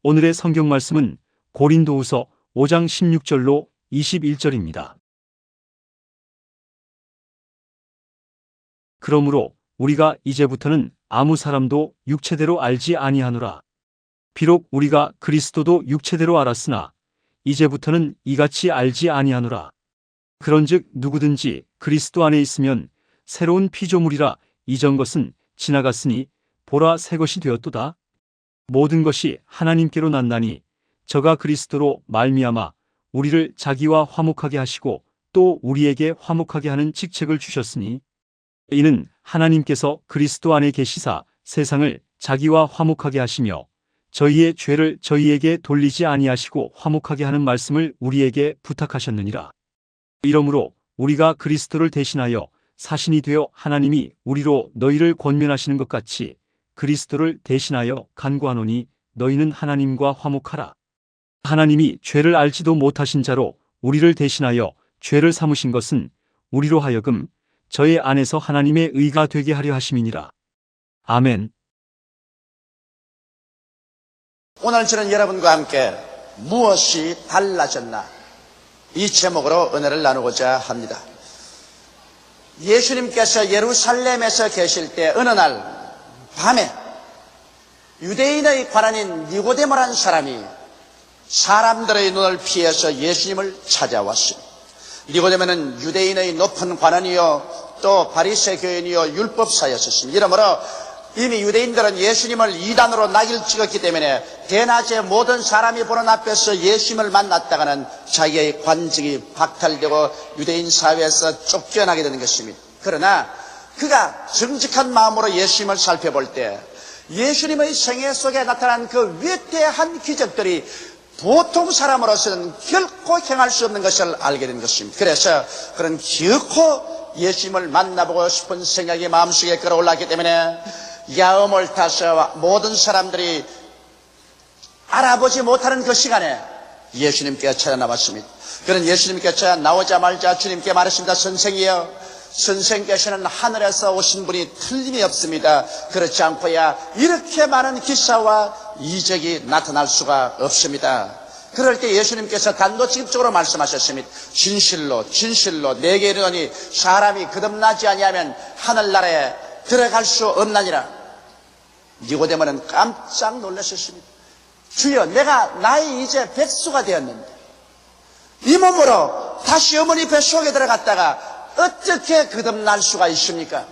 오늘의 성경 말씀은 고린도후서 5장 16절로 21절입니다. 그러므로 우리가 이제부터는 아무 사람도 육체대로 알지 아니하노라. 비록 우리가 그리스도도 육체대로 알았으나 이제부터는 이같이 알지 아니하노라. 그런즉 누구든지 그리스도 안에 있으면 새로운 피조물이라. 이전 것은 지나갔으니 보라 새 것이 되었도다. 모든 것이 하나님께로 났나니 저가 그리스도로 말미암아 우리를 자기와 화목하게 하시고 또 우리에게 화목하게 하는 직책을 주셨으니 이는 하나님께서 그리스도 안에 계시사 세상을 자기와 화목하게 하시며 저희의 죄를 저희에게 돌리지 아니하시고 화목하게 하는 말씀을 우리에게 부탁하셨느니라. 이러므로 우리가 그리스도를 대신하여 사신이 되어 하나님이 우리로 너희를 권면하시는 것 같이 그리스도를 대신하여 간구하노니 너희는 하나님과 화목하라. 하나님이 죄를 알지도 못하신 자로 우리를 대신하여 죄를 삼으신 것은 우리로 하여금 저의 안에서 하나님의 의가 되게 하려 하심이니라. 아멘. 오늘 저는 여러분과 함께 무엇이 달라졌나 이 제목으로 은혜를 나누고자 합니다. 예수님께서 예루살렘에서 계실 때 어느 날 밤에 유대인의 관원인 니고데모라는 사람이 사람들의 눈을 피해서 예수님을 찾아왔습니다. 니고데모는 유대인의 높은 관원이요 또 바리새 교인이요 율법사였습니다. 이러므로 이미 유대인들은 예수님을 이단으로 낙일 찍었기 때문에 대낮에 모든 사람이 보는 앞에서 예수님을 만났다가는 자기의 관직이 박탈되고 유대인 사회에서 쫓겨나게 되는 것입니다. 그러나 그가 정직한 마음으로 예수님을 살펴볼 때 예수님의 생애 속에 나타난 그 위대한 기적들이 보통 사람으로서는 결코 행할 수 없는 것을 알게 된 것입니다. 그래서 그런 결코 예수님을 만나보고 싶은 생각이 마음속에 끌어올랐기 때문에 야음을 타서 모든 사람들이 알아보지 못하는 그 시간에 예수님께 찾아나왔습니다. 그런 예수님께 찾아나오자마자 주님께 말했습니다. 선생이여, 선생께서는 하늘에서 오신 분이 틀림이 없습니다. 그렇지 않고야 이렇게 많은 기사와 이적이 나타날 수가 없습니다. 그럴 때 예수님께서 단도직입적으로 말씀하셨습니다. 진실로 진실로 내게 이르노니 사람이 거듭나지 아니하면 하늘나라에 들어갈 수 없나니라. 니고데모는 깜짝 놀랐었습니다. 주여, 내가 나이 이제 백수가 되었는데 이 몸으로 다시 어머니 뱃속에 들어갔다가 어떻게 거듭날 수가 있습니까?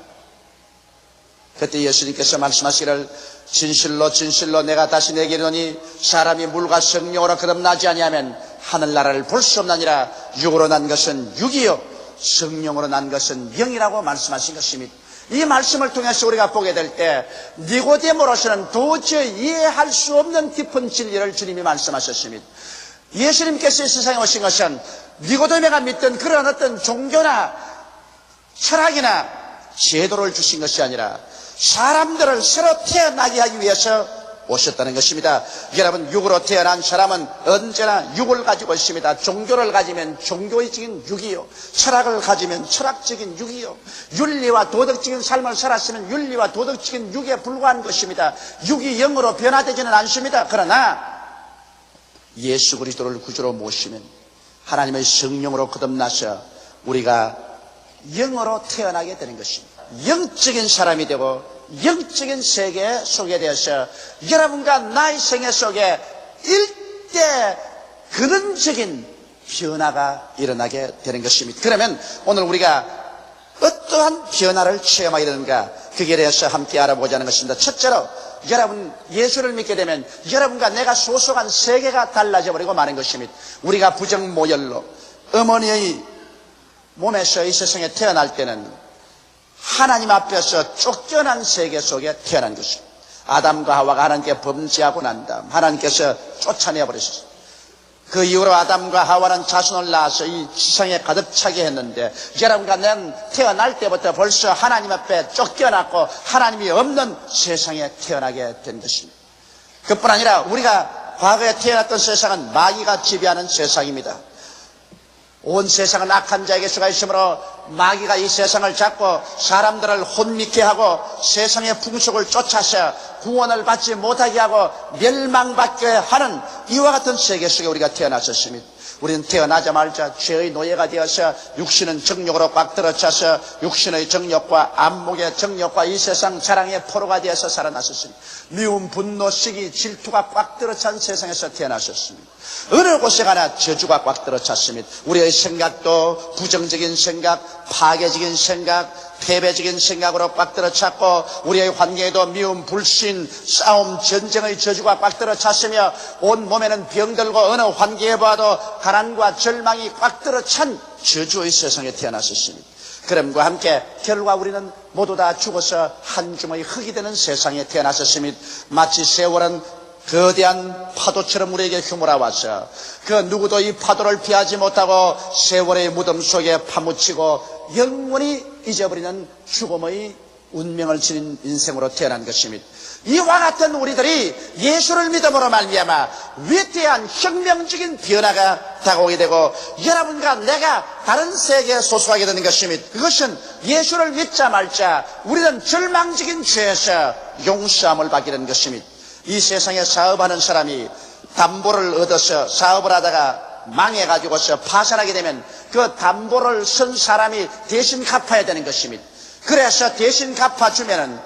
그때 예수님께서 말씀하시기를 진실로 진실로 내가 다시 내게 이르노니 사람이 물과 성령으로 거듭나지 아니하면 하늘나라를 볼 수 없나니라. 육으로 난 것은 육이요 성령으로 난 것은 영이라고 말씀하신 것입니다. 이 말씀을 통해서 우리가 보게 될 때 니고데모로서는 도저히 이해할 수 없는 깊은 진리를 주님이 말씀하셨습니다. 예수님께서 이 세상에 오신 것은 니고데모가 믿던 그런 어떤 종교나 철학이나 제도를 주신 것이 아니라 사람들을 새로 태어나게 하기 위해서 오셨다는 것입니다. 여러분, 육으로 태어난 사람은 언제나 육을 가지고 있습니다. 종교를 가지면 종교적인 육이요, 철학을 가지면 철학적인 육이요, 윤리와 도덕적인 삶을 살았으면 윤리와 도덕적인 육에 불과한 것입니다. 육이 영으로 변화되지는 않습니다. 그러나 예수 그리스도를 구주로 모시면 하나님의 성령으로 거듭나서 우리가 영으로 태어나게 되는 것입니다. 영적인 사람이 되고 영적인 세계 속에 대해서 여러분과 나의 생애 속에 일대 근원적인 변화가 일어나게 되는 것입니다. 그러면 오늘 우리가 어떠한 변화를 체험하게 되는가, 거기에 대해서 함께 알아보자는 것입니다. 첫째로 여러분 예수를 믿게 되면 여러분과 내가 소속한 세계가 달라져 버리고 마는 것입니다. 우리가 부정모혈로 어머니의 몸에서 이 세상에 태어날 때는 하나님 앞에서 쫓겨난 세계 속에 태어난 것입니다. 아담과 하와가 하나님께 범죄하고 난 다음 하나님께서 쫓아내버리셨습니다. 그 이후로 아담과 하와는 자손을 낳아서 이 지상에 가득 차게 했는데 여러분과 난 태어날 때부터 벌써 하나님 앞에 쫓겨났고 하나님이 없는 세상에 태어나게 된 것입니다. 그뿐 아니라 우리가 과거에 태어났던 세상은 마귀가 지배하는 세상입니다. 온 세상은 악한 자에게 수가 있으므로 마귀가 이 세상을 잡고 사람들을 혼미케 하고 세상의 풍속을 쫓아서 구원을 받지 못하게 하고 멸망받게 하는 이와 같은 세계 속에 우리가 태어났었습니다. 우리는 태어나자마자 죄의 노예가 되어서 육신은 정욕으로 꽉 들어차서 육신의 정욕과 안목의 정욕과 이 세상 자랑의 포로가 되어서 살아났었습니다. 미움, 분노, 시기, 질투가 꽉 들어찬 세상에서 태어났었습니다. 어느 곳에 가나 저주가 꽉 들어찼습니다. 우리의 생각도 부정적인 생각, 파괴적인 생각, 패배적인 생각으로 꽉 들어찼고 우리의 환경에도 미움, 불신, 싸움, 전쟁의 저주가 꽉 들어찼으며 온 몸에는 병들고 어느 환경에 봐도 가난과 절망이 꽉 들어찬 저주의 세상에 태어났었습니다. 그럼과 함께 결과 우리는 모두 다 죽어서 한 줌의 흙이 되는 세상에 태어났었습니다. 마치 세월은 거대한 파도처럼 우리에게 휘몰아와서 그 누구도 이 파도를 피하지 못하고 세월의 무덤 속에 파묻히고 영원히 잊어버리는 죽음의 운명을 지닌 인생으로 태어난 것입니다. 이와 같은 우리들이 예수를 믿음으로 말미암아 위대한 혁명적인 변화가 다가오게 되고 여러분과 내가 다른 세계에 소속하게 되는 것입니다. 그것은 예수를 믿자 말자 우리는 절망적인 죄에서 용서함을 받게 되는 것입니다. 이 세상에 사업하는 사람이 담보를 얻어서 사업을 하다가 망해가지고서 파산하게 되면 그 담보를 쓴 사람이 대신 갚아야 되는 것입니다. 그래서 대신 갚아주면은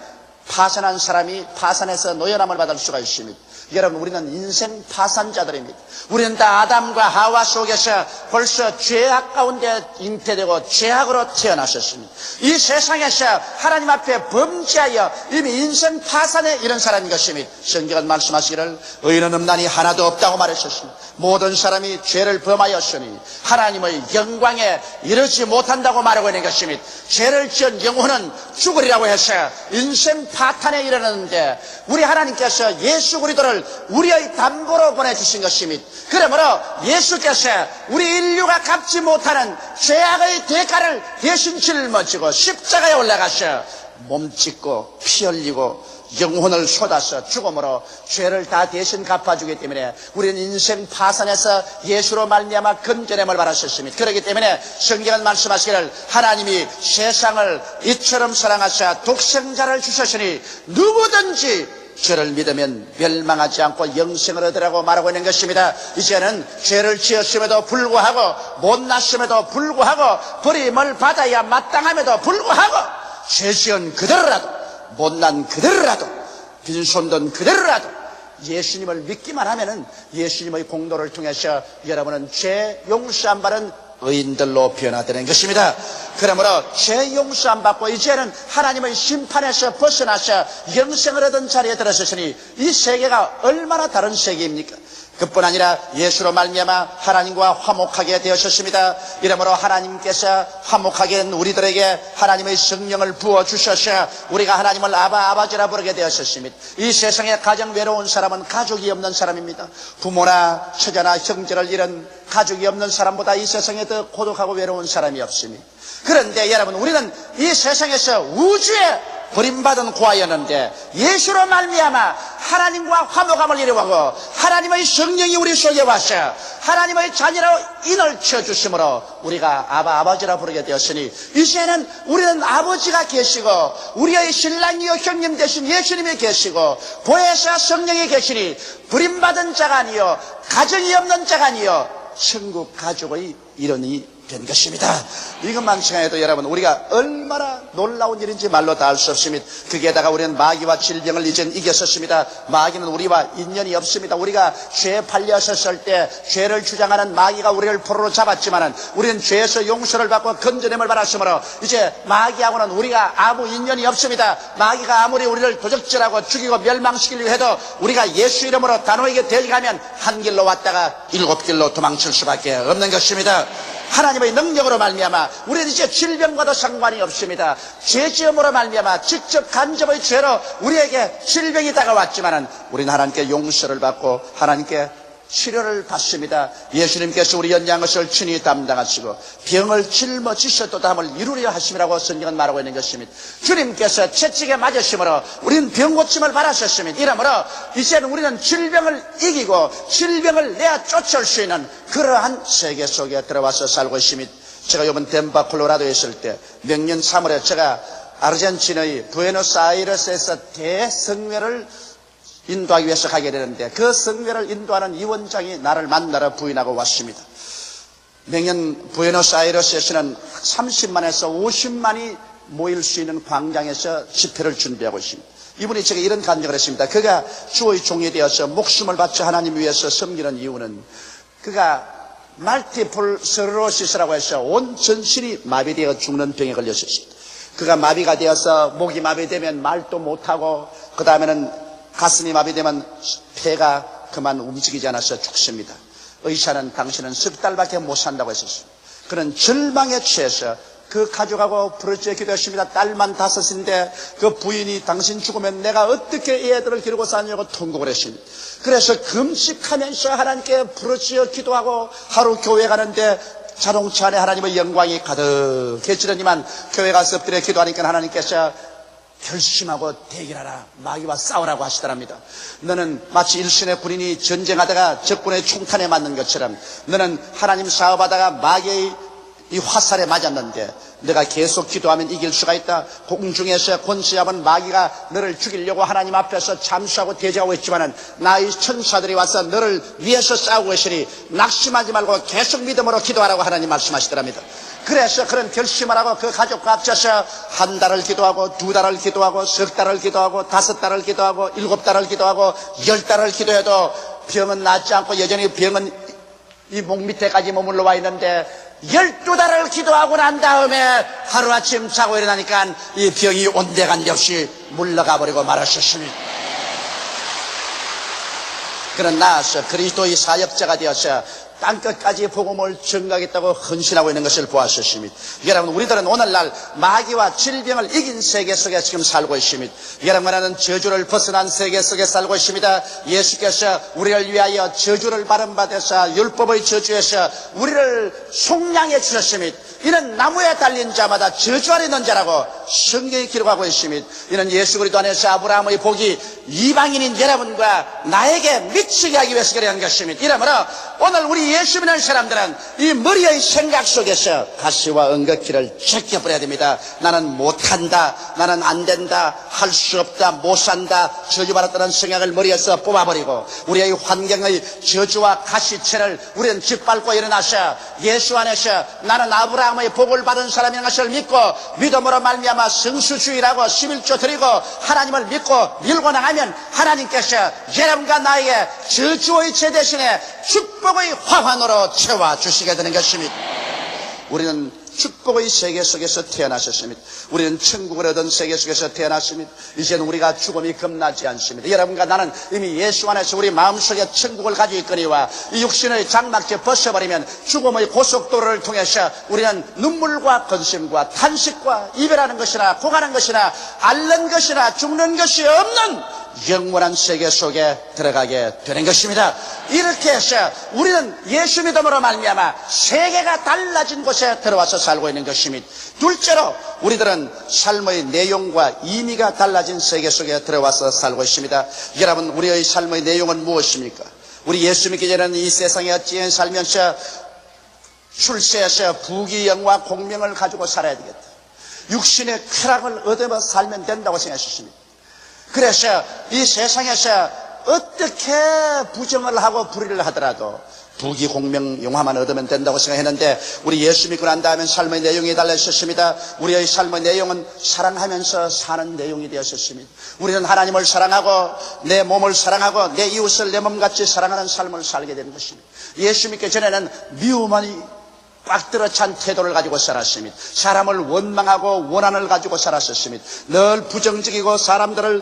파산한 사람이 파산해서 노연함을 받을 수가 있습니다. 여러분, 우리는 인생 파산자들입니다. 우리는 다 아담과 하와 속에서 벌써 죄악 가운데 잉태되고 죄악으로 태어났었습니다. 이 세상에서 하나님 앞에 범죄하여 이미 인생 파산에 이른 사람인 것입니다. 성경은 말씀하시기를 의인은 없나니 하나도 없다고 말했었습니다. 모든 사람이 죄를 범하였으니 하나님의 영광에 이르지 못한다고 말하고 있는 것입니다. 죄를 지은 영혼은 죽으리라고 해서 인생 파탄에 이르는데 우리 하나님께서 예수 그리스도를 우리의 담보로 보내주신 것입니다. 그러므로 예수께서 우리 인류가 갚지 못하는 죄악의 대가를 대신 짊어지고 십자가에 올라가서 몸 찢고 피 흘리고 영혼을 쏟아서 죽음으로 죄를 다 대신 갚아주기 때문에 우리는 인생 파산에서 예수로 말미암아 건져냄을 받았었습니다. 그렇기 때문에 성경은 말씀하시기를 하나님이 세상을 이처럼 사랑하사 독생자를 주셨으니 누구든지 죄를 믿으면 멸망하지 않고 영생을 얻으라고 말하고 있는 것입니다. 이제는 죄를 지었음에도 불구하고 못났음에도 불구하고 버림을 받아야 마땅함에도 불구하고 죄 지은 그대로라도 못난 그대로라도 빈손든 그대로라도 예수님을 믿기만 하면은 예수님의 공로를 통해서 여러분은 죄 용서 안 받은 의인들로 변화되는 것입니다. 그러므로 죄 용서 안 받고 이제는 하나님의 심판에서 벗어나서 영생을 얻은 자리에 들어섰으니 이 세계가 얼마나 다른 세계입니까? 그뿐 아니라 예수로 말미암아 하나님과 화목하게 되었습니다. 이러므로 하나님께서 화목하게 된 우리들에게 하나님의 성령을 부어주셔서 우리가 하나님을 아버지라 부르게 되었습니다. 이 세상에 가장 외로운 사람은 가족이 없는 사람입니다. 부모나 처자나 형제를 잃은 가족이 없는 사람보다 이 세상에 더 고독하고 외로운 사람이 없습니다. 그런데 여러분, 우리는 이 세상에서 우주에 버림받은 고아였는데 예수로 말미암아 하나님과 화목함을 이루고 하나님의 성령이 우리 속에 와서 하나님의 자녀로 인을 쳐주심으로 우리가 아버지라 부르게 되었으니 이제는 우리는 아버지가 계시고 우리의 신랑이요 형님 되신 예수님이 계시고 보혜사 성령이 계시니 버림받은 자가 아니요 가정이 없는 자가 아니요 천국 가족의 일원이 된 것입니다. 이것만 생각해도 여러분 우리가 얼마나 놀라운 일인지 말로 다 알 수 없습니다. 거기에다가 우리는 마귀와 질병을 이젠 이겼었습니다. 마귀는 우리와 인연이 없습니다. 우리가 죄에 팔렸었을 때 죄를 주장하는 마귀가 우리를 포로로 잡았지만은 우리는 죄에서 용서를 받고 건져냄을 받았으므로 이제 마귀하고는 우리가 아무 인연이 없습니다. 마귀가 아무리 우리를 도적질하고 죽이고 멸망시키려 해도 우리가 예수 이름으로 단호하게 대적하면 한 길로 왔다가 7길로 도망칠 수밖에 없는 것입니다. 하나님의 능력으로 말미암아 우리는 이제 질병과도 상관이 없습니다. 죄지음으로 말미암아 직접 간접의 죄로 우리에게 질병이 다가왔지만은 우리는 하나님께 용서를 받고 하나님께 치료를 받습니다. 예수님께서 우리 연약한 것을 친히 담당하시고 병을 짊어지셔도 담을 이루려 하심이라고 성경은 말하고 있는 것입니다. 주님께서 채찍에 맞으심으로 우리는 병 고침을 받으셨습니다. 이러므로 이제는 우리는 질병을 이기고 질병을 내어 쫓을 수 있는 그러한 세계 속에 들어와서 살고 있습니다. 제가 이번 덴버 콜로라도에 있을 때 명년 3월에 제가 아르헨티나의 부에노스아이레스에서 대성회를 인도하기 위해서 가게 되는데 그 성회를 인도하는 위원장이 나를 만나러 부인하고 왔습니다. 매년 부에노스아이레스에서는 30만에서 50만이 모일 수 있는 광장에서 집회를 준비하고 있습니다. 이분이 제게 이런 간증을 했습니다. 그가 주의 종이 되어서 목숨을 바쳐 하나님 위해서 섬기는 이유는 그가 말티플 스크lero시스라고 해서 온 전신이 마비되어 죽는 병에 걸렸었습니다. 그가 마비가 되어서 목이 마비되면 말도 못하고 그 다음에는 가슴이 마비되면 폐가 그만 움직이지 않아서 죽습니다. 의사는 당신은 10달밖에 못 산다고 했었습니다. 그는 절망에 취해서 그 가족하고 부르짖어 기도했습니다. 딸만 5인데 그 부인이 당신 죽으면 내가 어떻게 이 애들을 기르고 사냐고 통곡을 했습니다. 그래서 금식하면서 하나님께 부르짖어 기도하고 하루 교회 가는데 자동차 안에 하나님의 영광이 가득해지더니만 교회 가서 엎드려 기도하니까 하나님께서 결심하고 대결하라, 마귀와 싸우라고 하시더랍니다. 너는 마치 일신의 군인이 전쟁하다가 적군의 총탄에 맞는 것처럼 너는 하나님 사업하다가 마귀의 이 화살에 맞았는데 내가 계속 기도하면 이길 수가 있다. 공중에서 권세 잡은 마귀가 너를 죽이려고 하나님 앞에서 잠수하고 대적하고 있지만은 나의 천사들이 와서 너를 위해서 싸우고 계시니 낙심하지 말고 계속 믿음으로 기도하라고 하나님 말씀하시더랍니다. 그래서 그런 결심을 하고 그 가족과 합쳐서 1달을 기도하고 2달을 기도하고 10달을 기도하고 5달을 기도하고 7달을 기도하고 10달을 기도해도 병은 낫지 않고 여전히 병은 이 목 밑에까지 머물러 와 있는데 12달을 기도하고 난 다음에 하루아침 자고 일어나니까 이 병이 온데간데 없이 물러가 버리고 말았었습니다. 그는 나아서 그리스도의 사역자가 되어서 땅끝까지 복음을 전가하겠다고 헌신하고 있는 것을 보았었습니다. 여러분, 우리들은 오늘날 마귀와 질병을 이긴 세계 속에 지금 살고 있습니다. 여러분은 저주를 벗어난 세계 속에 살고 있습니다. 예수께서 우리를 위하여 저주를 발음받아서 율법의 저주에서 우리를 속량해 주셨습니다. 이는 나무에 달린 자마다 저주 아래 있는 자라고 성경이 기록하고 있습니다. 이는 예수 그리스도 안에서 아브라함의 복이 이방인인 여러분과 나에게 미치게 하기 위해서 그러한 것입니다. 이러므로 오늘 우리 예수 믿는 사람들은 이 머리의 생각 속에서 가시와 은거키를 제껴버려야 됩니다. 나는 못한다, 나는 안된다, 할 수 없다, 못산다, 저주받았다는 생각을 머리에서 뽑아버리고 우리의 환경의 저주와 가시체를 우리는 짓밟고 일어나서 예수 안에서 나는 아브라함의 복을 받은 사람이라는 것을 믿고 믿음으로 말미암아 성수주의라고 11조 드리고 하나님을 믿고 밀고 나가면 하나님께서 여러분과 나에게 저주의 죄 대신에 축복의 화환으로 채워주시게 되는 것입니다. 우리는 축복의 세계 속에서 태어나셨습니다. 우리는 천국을 얻은 세계 속에서 태어났습니다. 이제는 우리가 죽음이 겁나지 않습니다. 여러분과 나는 이미 예수 안에서 우리 마음속에 천국을 가지고 있거니와 이 육신의 장막제 벗어버리면 죽음의 고속도로를 통해서 우리는 눈물과 근심과 탄식과 이별하는 것이나 고가는 것이나 앓는 것이나 죽는 것이 없는 영원한 세계 속에 들어가게 되는 것입니다. 이렇게 해서 우리는 예수 믿음으로 말미암아 세계가 달라진 곳에 들어와서 살고 있는 것입니다. 둘째로 우리들은 삶의 내용과 의미가 달라진 세계 속에 들어와서 살고 있습니다. 여러분, 우리의 삶의 내용은 무엇입니까? 우리 예수 믿기 전에는 이 세상에 어찌 살면서 출세해서 부귀 영화 공명을 가지고 살아야 되겠다, 육신의 쾌락을 얻어 살면 된다고 생각했습니다. 그래서 이 세상에서 어떻게 부정을 하고 불의를 하더라도 부귀 공명 영화만 얻으면 된다고 생각했는데 우리 예수 믿고 난 다음에 삶의 내용이 달라졌습니다. 우리의 삶의 내용은 사랑하면서 사는 내용이 되었습니다. 우리는 하나님을 사랑하고 내 몸을 사랑하고 내 이웃을 내 몸같이 사랑하는 삶을 살게 되는 것입니다. 예수 믿기 전에는 미움이 꽉 들어찬 태도를 가지고 살았습니다. 사람을 원망하고 원한을 가지고 살았습니다. 늘 부정적이고 사람들을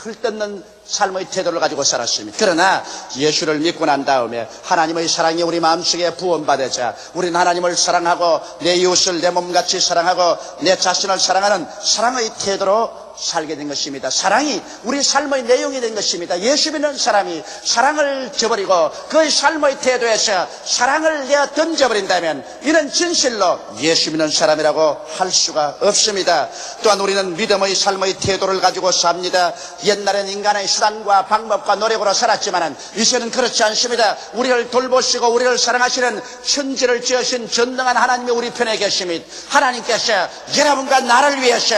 헐뜯는 삶의 태도를 가지고 살았습니다. 그러나 예수를 믿고 난 다음에 하나님의 사랑이 우리 마음속에 부원받으자 우리는 하나님을 사랑하고 내 이웃을 내 몸같이 사랑하고 내 자신을 사랑하는 사랑의 태도로 살게 된 것입니다. 사랑이 우리 삶의 내용이 된 것입니다. 예수 믿는 사람이 사랑을 저버리고 그의 삶의 태도에서 사랑을 내어 던져버린다면 이는 진실로 예수 믿는 사람이라고 할 수가 없습니다. 또한 우리는 믿음의 삶의 태도를 가지고 삽니다. 옛날엔 인간의 수단과 방법과 노력으로 살았지만 이제는 그렇지 않습니다. 우리를 돌보시고 우리를 사랑하시는 천지를 지으신 전능한 하나님이 우리 편에 계십니다. 하나님께서 여러분과 나를 위해서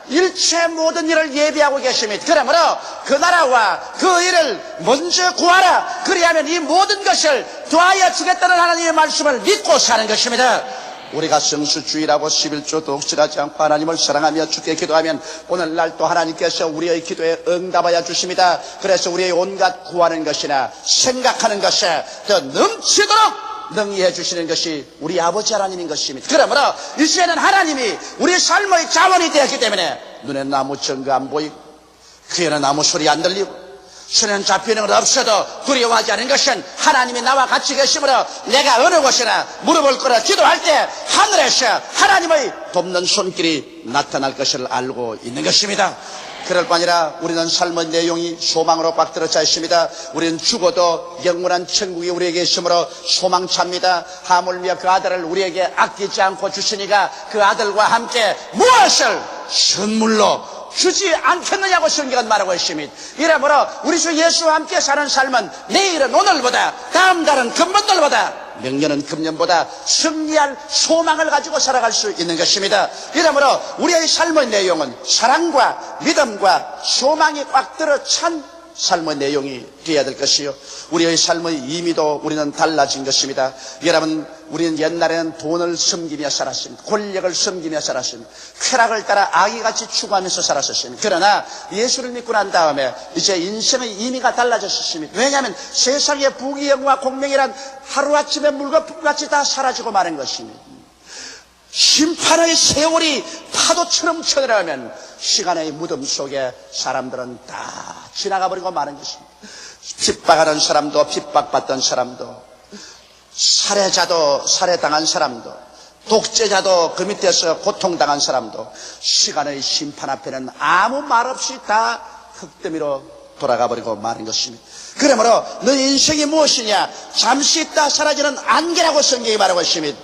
일체 모든 일을 예비하고 계십니다. 그러므로 그 나라와 그 일을 먼저 구하라. 그리하면 이 모든 것을 더하여 주겠다는 하나님의 말씀을 믿고 사는 것입니다. 우리가 성수주의라고 11조 독실하지 않고 하나님을 사랑하며 주께 기도하면 오늘날 또 하나님께서 우리의 기도에 응답하여 주십니다. 그래서 우리의 온갖 구하는 것이나 생각하는 것에 더 넘치도록 능히해 주시는 것이 우리 아버지 하나님인 것입니다. 그러므로 이제는 하나님이 우리 삶의 자원이 되었기 때문에 눈에 아무 증거 안 보이고 귀에는 아무 소리 안 들리고 손에는 잡히는 것 없어도 두려워하지 않은 것은 하나님이 나와 같이 계시므로 내가 어느 곳이나 무릎을 꿇어 기도할 때 하늘에서 하나님의 돕는 손길이 나타날 것을 알고 있는 것입니다. 그럴 뿐 아니라 우리는 삶의 내용이 소망으로 꽉 들어차 있습니다. 우리는 죽어도 영원한 천국이 우리에게 있으므로 소망찹니다. 하물며 그 아들을 우리에게 아끼지 않고 주시니까 그 아들과 함께 무엇을 선물로 주지 않겠느냐고 성경은 말하고 있습니다. 이러므로 우리 주 예수와 함께 사는 삶은 내일은 오늘보다 다음 달은 금번들보다 명년은 금년보다 승리할 소망을 가지고 살아갈 수 있는 것입니다. 이러므로 우리의 삶의 내용은 사랑과 믿음과 소망이 꽉 들어 찬 삶의 내용이 되어야 될 것이요. 우리의 삶의 의미도 우리는 달라진 것입니다. 여러분, 우리는 옛날에는 돈을 섬기며 살았습니다. 권력을 섬기며 살았습니다. 쾌락을 따라 아기같이 추구하면서 살았었습니다. 그러나 예수를 믿고 난 다음에 이제 인생의 의미가 달라졌습니다. 왜냐하면 세상의 부귀영화 공명이란 하루아침에 물거품같이 다 사라지고 마는 것입니다. 심판의 세월이 파도처럼 쳐들어가면 시간의 무덤 속에 사람들은 다 지나가 버리고 마는 것입니다. 핍박하는 사람도 핍박받던 사람도 살해자도 살해당한 사람도 독재자도 그 밑에서 고통당한 사람도 시간의 심판 앞에는 아무 말 없이 다 흙더미로 돌아가 버리고 마는 것입니다. 그러므로 너 인생이 무엇이냐? 잠시 있다 사라지는 안개라고 성경이 말하고 있습니다.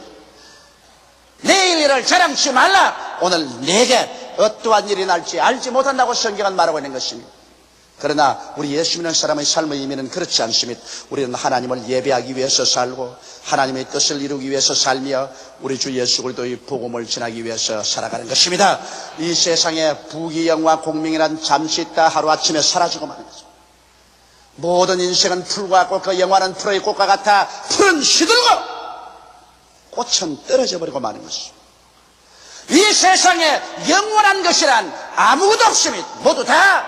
내일 일을 자랑치 말라. 오늘 내게 어떠한 일이 날지 알지 못한다고 성경은 말하고 있는 것입니다. 그러나 우리 예수 믿는 사람의 삶의 의미는 그렇지 않습니다. 우리는 하나님을 예배하기 위해서 살고 하나님의 뜻을 이루기 위해서 살며 우리 주 예수 그리스도의 복음을 전하기 위해서 살아가는 것입니다. 이 세상에 부귀영화 공명이란 잠시 있다 하루아침에 사라지고 마는 것입니다. 모든 인생은 풀과 같고 그 영화는 풀의 꽃과 같아 풀은 시들고 꽃은 떨어져 버리고 마는 것입니다. 이 세상에 영원한 것이란 아무것도 없습니다. 모두 다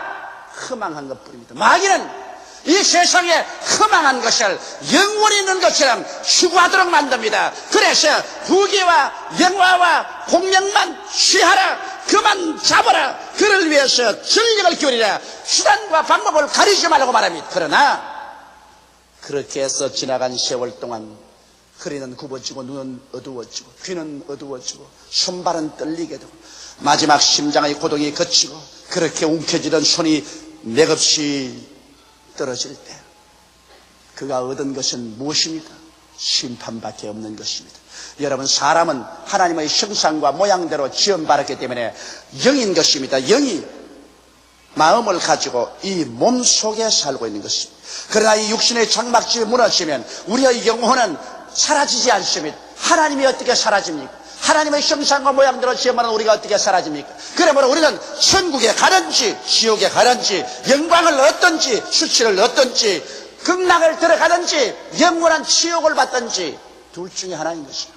허망한 것뿐입니다. 마귀는 이 세상에 허망한 것을 영원히 있는 것처럼 추구하도록 만듭니다. 그래서 부귀와 영화와 공명만 취하라. 그만 잡아라. 그를 위해서 전력을 기울이라. 수단과 방법을 가리지 말라고 말합니다. 그러나 그렇게 해서 지나간 세월 동안 허리는 굽어지고 눈은 어두워지고 귀는 어두워지고 손발은 떨리게 되고 마지막 심장의 고동이 거치고 그렇게 움켜쥐던 손이 맥없이 떨어질 때 그가 얻은 것은 무엇입니까? 심판밖에 없는 것입니다. 여러분, 사람은 하나님의 형상과 모양대로 지음받았기 때문에 영인 것입니다. 영이 마음을 가지고 이 몸 속에 살고 있는 것입니다. 그러나 이 육신의 장막집이 무너지면 우리의 영혼은 사라지지 않습니다. 하나님이 어떻게 사라집니까? 하나님의 형상과 모양대로 지음하는 우리가 어떻게 사라집니까? 그러므로 우리는 천국에 가든지 지옥에 가든지 영광을 얻든지 수치를 얻든지 극락을 들어가든지 영원한 치욕을 받든지 둘 중에 하나인 것입니다.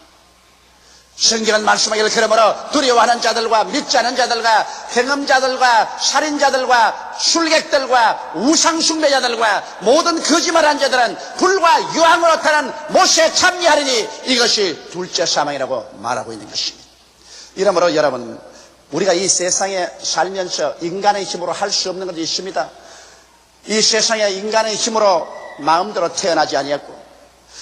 성경은 말씀하기를 그러므로 두려워하는 자들과 믿지 않은 자들과 행음자들과 살인자들과 술객들과 우상숭배자들과 모든 거짓말한 자들은 불과 유황으로 타는 못에 참여하리니 이것이 둘째 사망이라고 말하고 있는 것입니다. 이러므로 여러분, 우리가 이 세상에 살면서 인간의 힘으로 할 수 없는 것이 있습니다. 이 세상에 인간의 힘으로 마음대로 태어나지 아니했고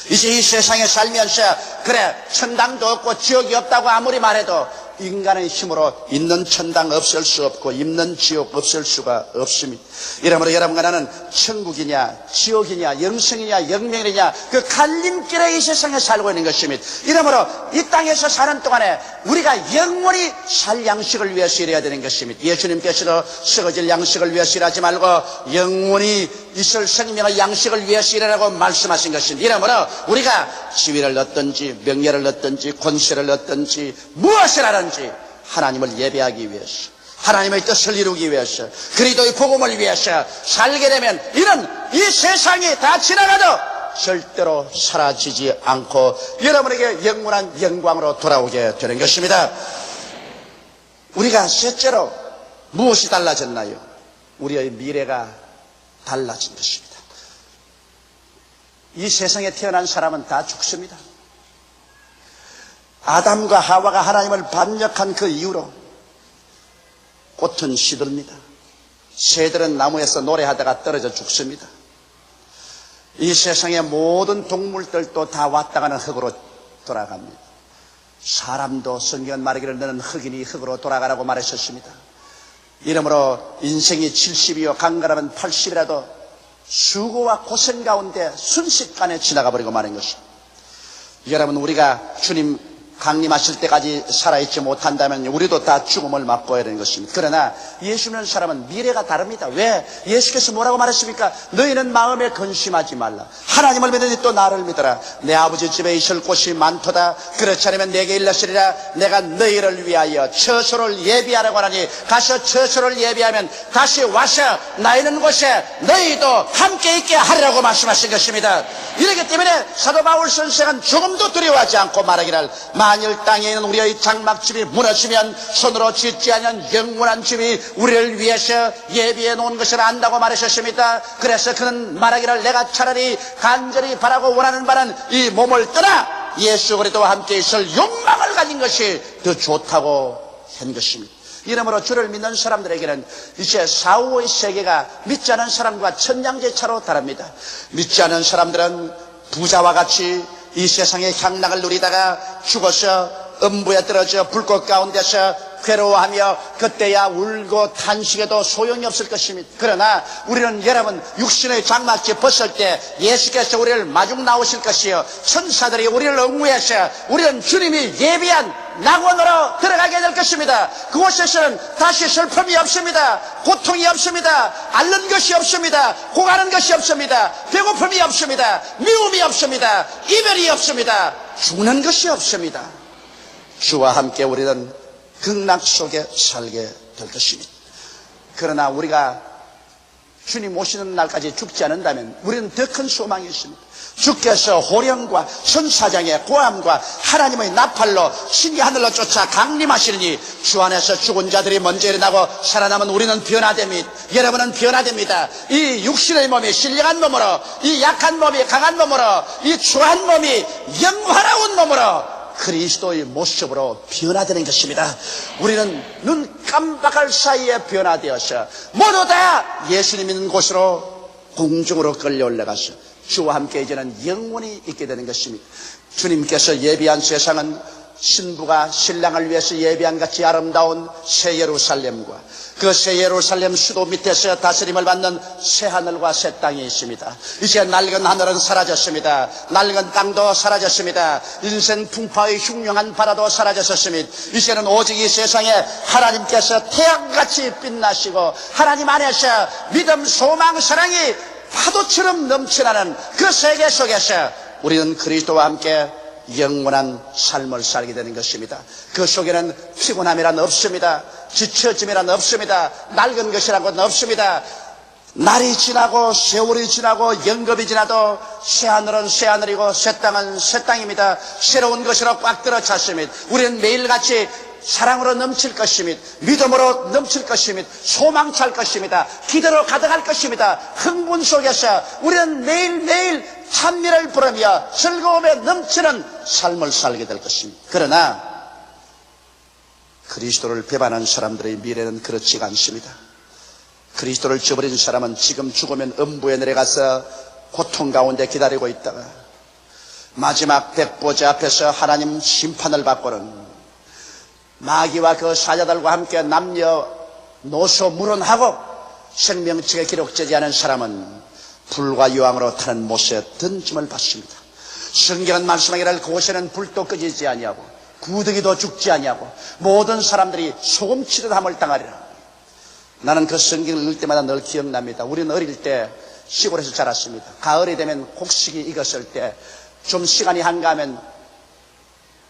이제 이 세상에 살면서 그래 천당도 없고 지옥이 없다고 아무리 말해도 인간의 힘으로 있는 천당 없앨 수 없고 있는 지옥 없앨 수가 없습니다. 이러므로 여러분과 나는 천국이냐 지옥이냐 영생이냐 영명이냐 그 갈림길에 이 세상에 살고 있는 것입니다. 이러므로 이 땅에서 사는 동안에 우리가 영원히 살 양식을 위해서 일해야 되는 것입니다. 예수님께서도 썩어질 양식을 위해서 일하지 말고 영원히 있을 생명의 양식을 위해서 일하라고 말씀하신 것입니다. 이러므로 우리가 지위를 얻든지 명예를 얻든지 권세를 얻든지 무엇을 하든지 하나님을 예배하기 위해서 하나님의 뜻을 이루기 위해서 그리스도의 복음을 위해서 살게 되면 이는 이 세상이 다 지나가도 절대로 사라지지 않고 여러분에게 영원한 영광으로 돌아오게 되는 것입니다. 우리가 셋째로 무엇이 달라졌나요? 우리의 미래가 달라진 것입니다. 이 세상에 태어난 사람은 다 죽습니다. 아담과 하와가 하나님을 반역한 그 이후로 꽃은 시들입니다. 새들은 나무에서 노래하다가 떨어져 죽습니다. 이 세상의 모든 동물들도 다 왔다가는 흙으로 돌아갑니다. 사람도 성경은 말하기를 너는 흙이니 흙으로 돌아가라고 말하셨습니다. 이러므로 인생이 70이요 강가라면 80이라도 수고와 고생 가운데 순식간에 지나가 버리고 마는 것입니다. 여러분 우리가 주님 강림하실 때까지 살아있지 못한다면 우리도 다 죽음을 맛보아야 되는 것입니다. 그러나 예수 믿는 사람은 미래가 다릅니다. 왜? 예수께서 뭐라고 말했습니까? 너희는 마음에 근심하지 말라. 하나님을 믿으니 또 나를 믿어라. 내 아버지 집에 있을 곳이 많도다. 그렇지 않으면 내게 일러시리라. 내가 너희를 위하여 처소를 예비하라고 하니 가서 처소를 예비하면 다시 와서 나 있는 곳에 너희도 함께 있게 하리라고 말씀하신 것입니다. 이렇기 때문에 사도 바울 선생은 조금도 두려워하지 않고 말하기를 만일 땅에 있는 우리의 장막집이 무너지면 손으로 짓지 않은 영원한 집이 우리를 위해서 예비해 놓은 것을 안다고 말하셨습니다. 그래서 그는 말하기를 내가 차라리 간절히 바라고 원하는 바는 이 몸을 떠나 예수 그리스도와 함께 있을 욕망을 가진 것이 더 좋다고 한 것입니다. 이러므로 주를 믿는 사람들에게는 이제 사후의 세계가 믿지 않은 사람과 천냥제차로 다릅니다. 믿지 않은 사람들은 부자와 같이 이 세상의 향락을 누리다가 죽어서 음부에 떨어져 불꽃 가운데서 괴로워하며 그때야 울고 탄식해도 소용이 없을 것입니다. 그러나 우리는 여러분 육신의 장막집 벗을 때 예수께서 우리를 마중 나오실 것이요 천사들이 우리를 응우해서 우리는 주님이 예비한 낙원으로 들어가게 될 것입니다. 그곳에서는 다시 슬픔이 없습니다. 고통이 없습니다. 앓는 것이 없습니다. 고가는 것이 없습니다. 배고픔이 없습니다. 미움이 없습니다. 이별이 없습니다. 죽는 것이 없습니다. 주와 함께 우리는 극락 속에 살게 될 것입니다. 그러나 우리가 주님 오시는 날까지 죽지 않는다면 우리는 더 큰 소망이 있습니다. 주께서 호령과 천사장의 고함과 하나님의 나팔로 신이 하늘로 쫓아 강림하시니 주 안에서 죽은 자들이 먼저 일어나고 살아남은 우리는 변화됩니다. 여러분은 변화됩니다. 이 육신의 몸이 신령한 몸으로 이 약한 몸이 강한 몸으로 이 추한 몸이 영화로운 몸으로 그리스도의 모습으로 변화되는 것입니다. 우리는 눈 깜박할 사이에 변화되어서 모두 다 예수님 있는 곳으로 공중으로 끌려 올라가서 주와 함께 이제는 영원히 있게 되는 것입니다. 주님께서 예비한 세상은 신부가 신랑을 위해서 예비한 같이 아름다운 새 예루살렘과 그 새 예루살렘 수도 밑에서 다스림을 받는 새 하늘과 새 땅이 있습니다. 이제 낡은 하늘은 사라졌습니다. 낡은 땅도 사라졌습니다. 인생 풍파의 흉흉한 바다도 사라졌습니다. 이제는 오직 이 세상에 하나님께서 태양같이 빛나시고 하나님 안에서 믿음, 소망, 사랑이 파도처럼 넘쳐나는 그 세계 속에서 우리는 그리스도와 함께 영원한 삶을 살게 되는 것입니다. 그 속에는 피곤함이란 없습니다. 지쳐짐이란 없습니다. 낡은 것이란 없습니다. 날이 지나고 세월이 지나고 영겁이 지나도 새 하늘은 새 하늘이고 새 땅은 새 땅입니다. 새로운 것으로 꽉 들어찼습니다. 우리는 매일같이 사랑으로 넘칠 것입니다. 믿음으로 넘칠 것입니다. 소망 찰 것입니다. 기대로 가득할 것입니다. 흥분 속에서 우리는 매일매일 찬미를 부르며 즐거움에 넘치는 삶을 살게 될 것입니다. 그러나 그리스도를 배반한 사람들의 미래는 그렇지가 않습니다. 그리스도를 저버린 사람은 지금 죽으면 음부에 내려가서 고통 가운데 기다리고 있다가 마지막 백보자 앞에서 하나님 심판을 받고는 마귀와 그 사자들과 함께 남녀 노소 물론하고 생명책에 기록되지 않은 사람은 불과 유황으로 타는 못에 던짐을 받습니다. 성경은 말씀하기를 그곳에는 불도 꺼지지 아니하고 구더기도 죽지 아니하고 모든 사람들이 소금치듯 함을 당하리라. 나는 그 성경을 읽을 때마다 늘 기억납니다. 우리는 어릴 때 시골에서 자랐습니다. 가을이 되면 곡식이 익었을 때 좀 시간이 한가하면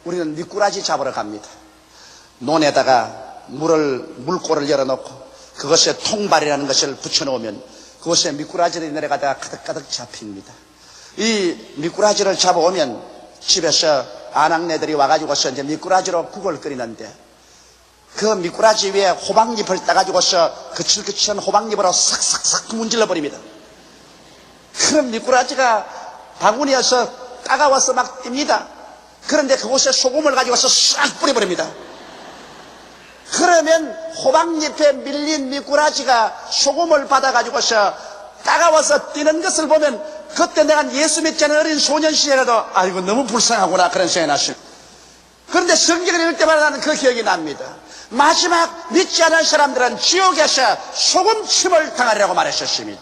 우리는 미꾸라지 잡으러 갑니다. 논에다가 물골을 열어놓고 그것에 통발이라는 것을 붙여놓으면 그것에 미꾸라지들이 내려가다가 가득가득 잡힙니다. 이 미꾸라지를 잡아오면 집에서 아낙네들이 와가지고서 이제 미꾸라지로 국을 끓이는데 그 미꾸라지 위에 호박잎을 따가지고서 거칠거칠한 호박잎으로 싹싹싹 문질러 버립니다. 그럼 미꾸라지가 바구니에서 따가워서 막 뜁니다. 그런데 그곳에 소금을 가지고서 싹 뿌려버립니다. 그러면 호박잎에 밀린 미꾸라지가 소금을 받아가지고서 따가워서 뛰는 것을 보면 그때 내가 예수 믿지 않은 어린 소년 시절에도 아이고 너무 불쌍하구나 그런 생각이 났습니다. 그런데 성경을 읽을 때마다 나는 그 기억이 납니다. 마지막 믿지 않은 사람들은 지옥에서 소금침을 당하리라고 말했었습니다.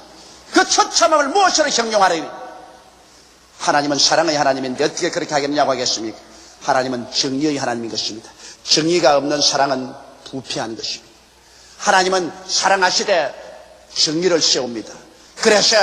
그 처참함을 무엇으로 형용하리니? 하나님은 사랑의 하나님인데 어떻게 그렇게 하겠냐고 하겠습니까? 하나님은 정의의 하나님인 것입니다. 정의가 없는 사랑은 부패한 것입니다. 하나님은 사랑하시되 정의를 세웁니다. 그래서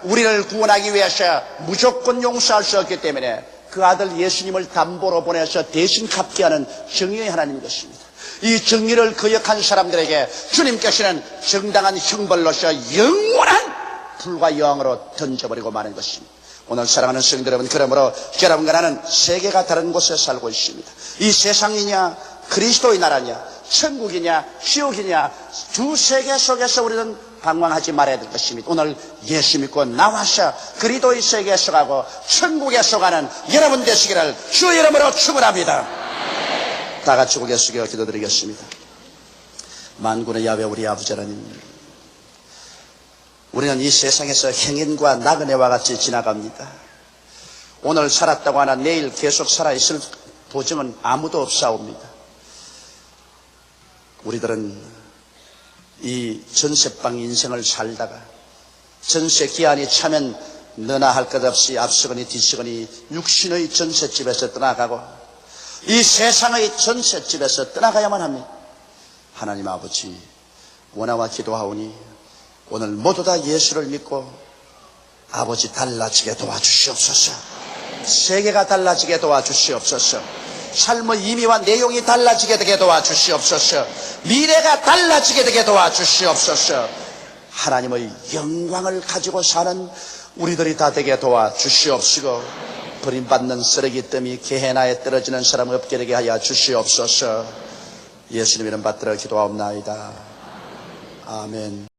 우리를 구원하기 위해서 무조건 용서할 수 없기 때문에 그 아들 예수님을 담보로 보내서 대신 갚게 하는 정의의 하나님인 것입니다. 이 정의를 거역한 사람들에게 주님께서는 정당한 형벌로서 영원한 불과 여왕으로 던져버리고 마는 것입니다. 오늘 사랑하는 성도 여러분, 그러므로 여러분과 나는 세계가 다른 곳에 살고 있습니다. 이 세상이냐 그리스도의 나라냐 천국이냐 지옥이냐 두 세계 속에서 우리는 방황하지 말아야 될 것입니다. 오늘 예수 믿고 나와서 그리스도의 세계에 속하고 천국에 속하는 여러분 되시기를 주의 이름으로 축원합니다. 다 같이 고개 숙여 기도드리겠습니다. 만군의 야훼 우리 아버지 하나님, 우리는 이 세상에서 행인과 나그네와 같이 지나갑니다. 오늘 살았다고 하나 내일 계속 살아있을 보증은 아무도 없사옵니다. 우리들은 이 전세방 인생을 살다가 전세 기한이 차면 너나 할 것 없이 앞서거니 뒤서거니 육신의 전셋집에서 떠나가고 이 세상의 전셋집에서 떠나가야만 합니다. 하나님 아버지, 원하와 기도하오니 오늘 모두 다 예수를 믿고 아버지 달라지게 도와주시옵소서. 세계가 달라지게 도와주시옵소서. 삶의 의미와 내용이 달라지게 되게 도와주시옵소서. 미래가 달라지게 되게 도와주시옵소서. 하나님의 영광을 가지고 사는 우리들이 다 되게 도와주시옵시고 버림받는 쓰레기 더미 게헤나에 떨어지는 사람 없게 되게 하여 주시옵소서. 예수님 이름 받들어 기도하옵나이다. 아멘.